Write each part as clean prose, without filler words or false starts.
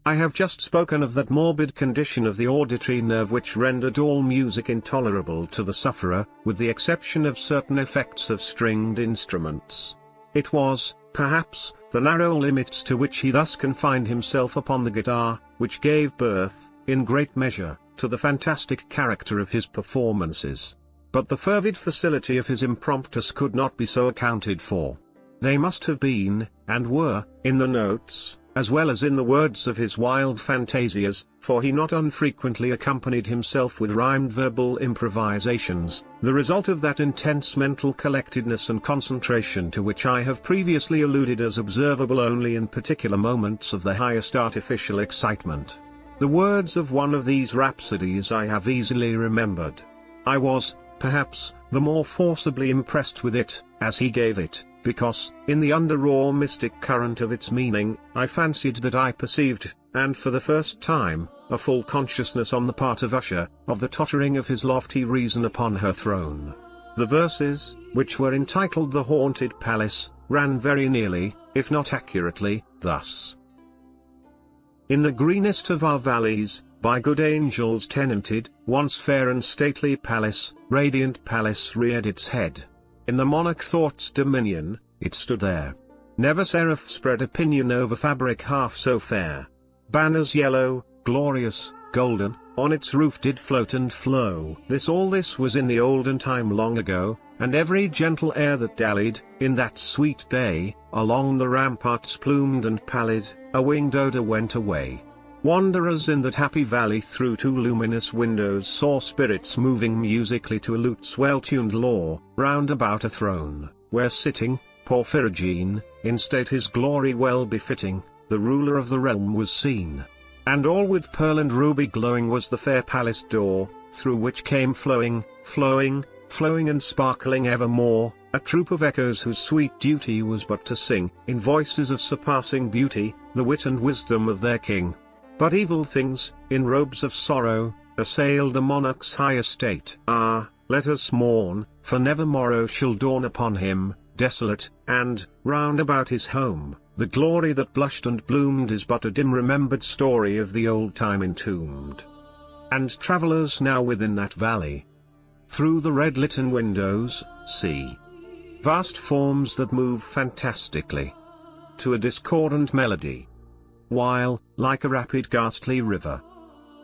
I have just spoken of that morbid condition of the auditory nerve which rendered all music intolerable to the sufferer, with the exception of certain effects of stringed instruments. It was, perhaps, the narrow limits to which he thus confined himself upon the guitar, which gave birth, in great measure, to the fantastic character of his performances. But the fervid facility of his impromptus could not be so accounted for. They must have been, and were, in the notes, as well as in the words of his wild fantasias, for he not unfrequently accompanied himself with rhymed verbal improvisations, the result of that intense mental collectedness and concentration to which I have previously alluded as observable only in particular moments of the highest artificial excitement. The words of one of these rhapsodies I have easily remembered. I was, perhaps, the more forcibly impressed with it, as he gave it, because, in the under-raw mystic current of its meaning, I fancied that I perceived, and for the first time, a full consciousness on the part of Usher, of the tottering of his lofty reason upon her throne. The verses, which were entitled The Haunted Palace, ran very nearly, if not accurately, thus. In the greenest of our valleys, by good angels tenanted, once fair and stately palace, radiant palace reared its head. In the monarch thought's dominion, it stood there. Never seraph spread a pinion over fabric half so fair. Banners yellow, glorious, golden, on its roof did float and flow. All this was in the olden time long ago, and every gentle air that dallied, in that sweet day, along the ramparts plumed and pallid, a winged odor went away. Wanderers in that happy valley through two luminous windows saw spirits moving musically to a lute's well-tuned law, round about a throne, where sitting, Porphyrogene, in state his glory well befitting, the ruler of the realm was seen. And all with pearl and ruby glowing was the fair palace door, through which came flowing and sparkling evermore, a troop of echoes whose sweet duty was but to sing, in voices of surpassing beauty, the wit and wisdom of their king. But evil things, in robes of sorrow, assailed the monarch's high estate. Ah, let us mourn, for never morrow shall dawn upon him, desolate, and, round about his home, the glory that blushed and bloomed is but a dim remembered story of the old time entombed. And travellers now within that valley, through the red litten windows, see vast forms that move fantastically to a discordant melody, while, like a rapid ghastly river,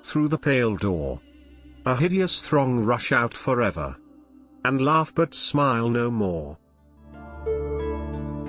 through the pale door, a hideous throng rush out forever, and laugh but smile no more.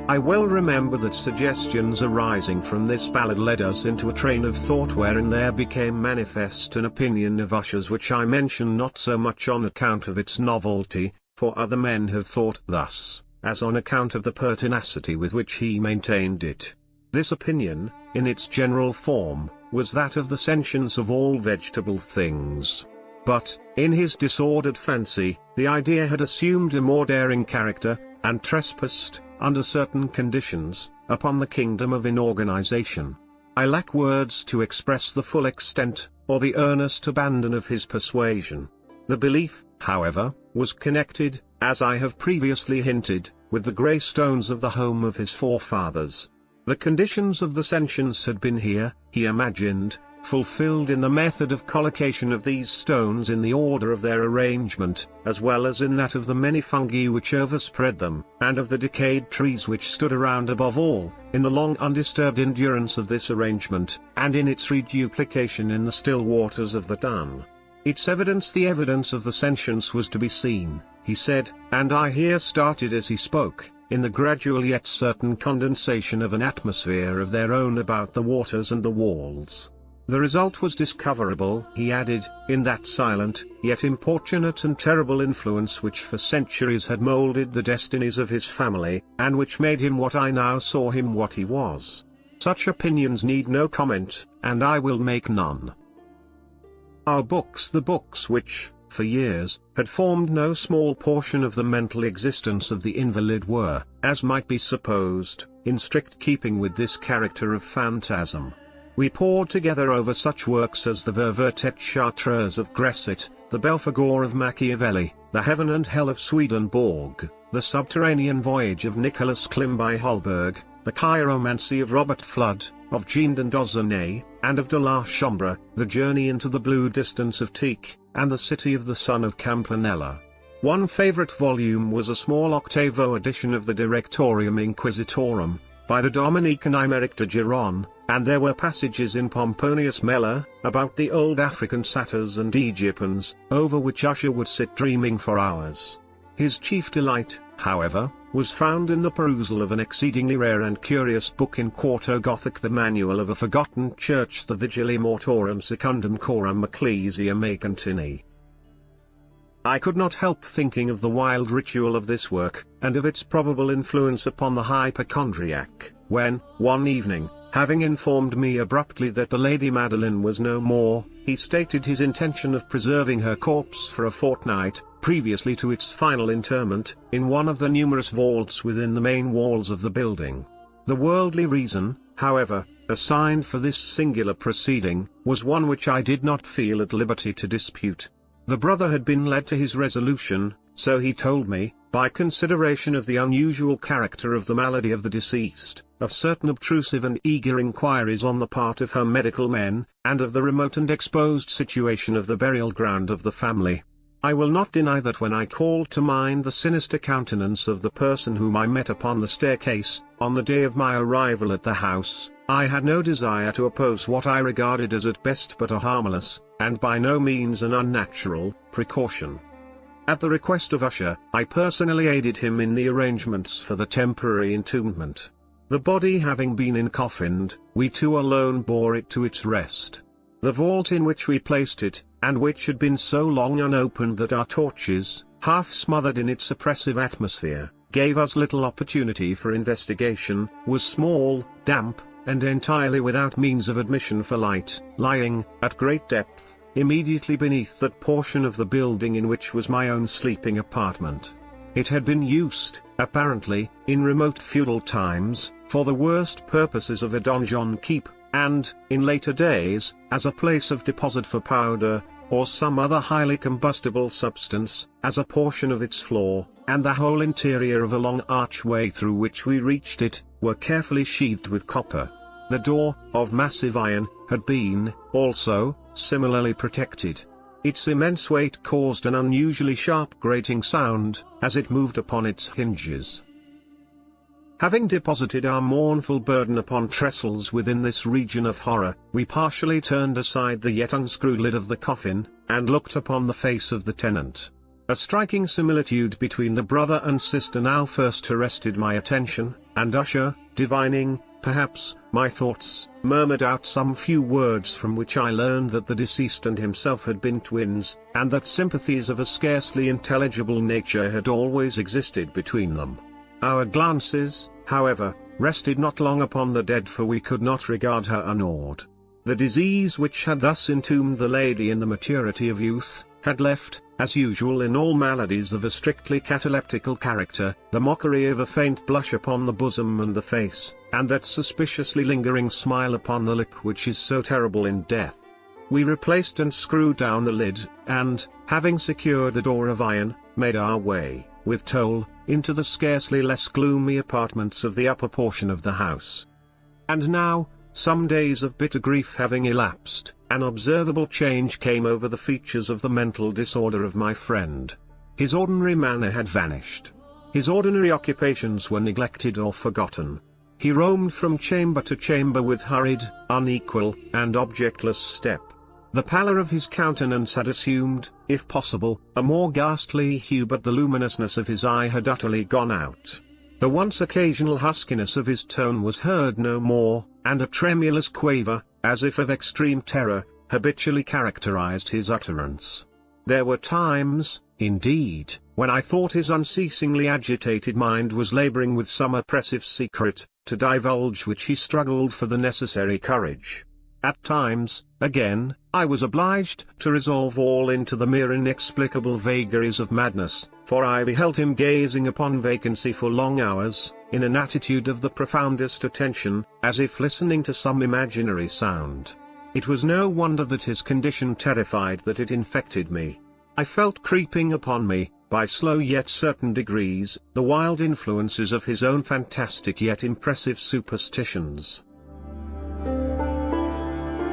I well remember that suggestions arising from this ballad led us into a train of thought wherein there became manifest an opinion of Usher's which I mention not so much on account of its novelty, for other men have thought thus, as on account of the pertinacity with which he maintained it. This opinion, in its general form, was that of the sentience of all vegetable things. But, in his disordered fancy, the idea had assumed a more daring character, and trespassed, under certain conditions, upon the kingdom of inorganization. I lack words to express the full extent, or the earnest abandon of his persuasion. The belief, however, was connected, as I have previously hinted, with the grey stones of the home of his forefathers. The conditions of the sentience had been here, he imagined, fulfilled in the method of collocation of these stones in the order of their arrangement, as well as in that of the many fungi which overspread them, and of the decayed trees which stood around above all, in the long undisturbed endurance of this arrangement, and in its reduplication in the still waters of the Dun. Its evidence, the evidence of the sentience, was to be seen, he said, and I here started as he spoke, in the gradual yet certain condensation of an atmosphere of their own about the waters and the walls. The result was discoverable, he added, in that silent, yet importunate and terrible influence which for centuries had moulded the destinies of his family, and which made him what I now saw him what he was. Such opinions need no comment, and I will make none. Our books, the books which, for years, had formed no small portion of the mental existence of the invalid, were, as might be supposed, in strict keeping with this character of phantasm. We pored together over such works as the Ververt et Chartreuse of Gresset, the Belphegor of Machiavelli, the Heaven and Hell of Swedenborg, the Subterranean Voyage of Nicholas Klim by Holberg, the Chiromancy of Robert Flood, of Jeanne d'Ozonay, and of de la Chambre, The Journey into the Blue Distance of Teak, and The City of the Son of Campanella. One favorite volume was a small octavo edition of the Directorium Inquisitorum, by the Dominican Imeric de Giron, and there were passages in Pomponius Mela, about the old African satyrs and Egyptians, over which Usher would sit dreaming for hours. His chief delight, however, was found in the perusal of an exceedingly rare and curious book in quarto Gothic, the Manual of a Forgotten Church, the Vigili Mortorum Secundum Coram Ecclesiae Macantini. I could not help thinking of the wild ritual of this work, and of its probable influence upon the hypochondriac, when, one evening, having informed me abruptly that the Lady Madeline was no more, he stated his intention of preserving her corpse for a fortnight, previously to its final interment, in one of the numerous vaults within the main walls of the building. The worldly reason, however, assigned for this singular proceeding, was one which I did not feel at liberty to dispute. The brother had been led to his resolution, so he told me, by consideration of the unusual character of the malady of the deceased, of certain obtrusive and eager inquiries on the part of her medical men, and of the remote and exposed situation of the burial ground of the family. I will not deny that when I called to mind the sinister countenance of the person whom I met upon the staircase, on the day of my arrival at the house, I had no desire to oppose what I regarded as at best but a harmless, and by no means an unnatural, precaution. At the request of Usher, I personally aided him in the arrangements for the temporary entombment. The body having been encoffined, we two alone bore it to its rest. The vault in which we placed it, and which had been so long unopened that our torches, half smothered in its oppressive atmosphere, gave us little opportunity for investigation, was small, damp, and entirely without means of admission for light, lying, at great depth, immediately beneath that portion of the building in which was my own sleeping apartment. It had been used, apparently, in remote feudal times, for the worst purposes of a donjon keep, and, in later days, as a place of deposit for powder, or some other highly combustible substance, as a portion of its floor, and the whole interior of a long archway through which we reached it, were carefully sheathed with copper. The door, of massive iron, had been, also, similarly protected. Its immense weight caused an unusually sharp grating sound, as it moved upon its hinges. Having deposited our mournful burden upon trestles within this region of horror, we partially turned aside the yet unscrewed lid of the coffin, and looked upon the face of the tenant. A striking similitude between the brother and sister now first arrested my attention, and Usher, divining, perhaps, my thoughts, murmured out some few words from which I learned that the deceased and himself had been twins, and that sympathies of a scarcely intelligible nature had always existed between them. Our glances, however, rested not long upon the dead, for we could not regard her unawed. The disease which had thus entombed the lady in the maturity of youth, had left, as usual in all maladies of a strictly cataleptical character, the mockery of a faint blush upon the bosom and the face, and that suspiciously lingering smile upon the lip which is so terrible in death. We replaced and screwed down the lid, and, having secured the door of iron, made our way, with toll, into the scarcely less gloomy apartments of the upper portion of the house. And now, some days of bitter grief having elapsed, an observable change came over the features of the mental disorder of my friend. His ordinary manner had vanished. His ordinary occupations were neglected or forgotten. He roamed from chamber to chamber with hurried, unequal, and objectless step. The pallor of his countenance had assumed, if possible, a more ghastly hue, but the luminousness of his eye had utterly gone out. The once occasional huskiness of his tone was heard no more, and a tremulous quaver, as if of extreme terror, habitually characterized his utterance. There were times, indeed, when I thought his unceasingly agitated mind was laboring with some oppressive secret, to divulge which he struggled for the necessary courage. At times, again, I was obliged to resolve all into the mere inexplicable vagaries of madness, for I beheld him gazing upon vacancy for long hours, in an attitude of the profoundest attention, as if listening to some imaginary sound. It was no wonder that his condition terrified, that it infected me. I felt creeping upon me, by slow yet certain degrees, the wild influences of his own fantastic yet impressive superstitions.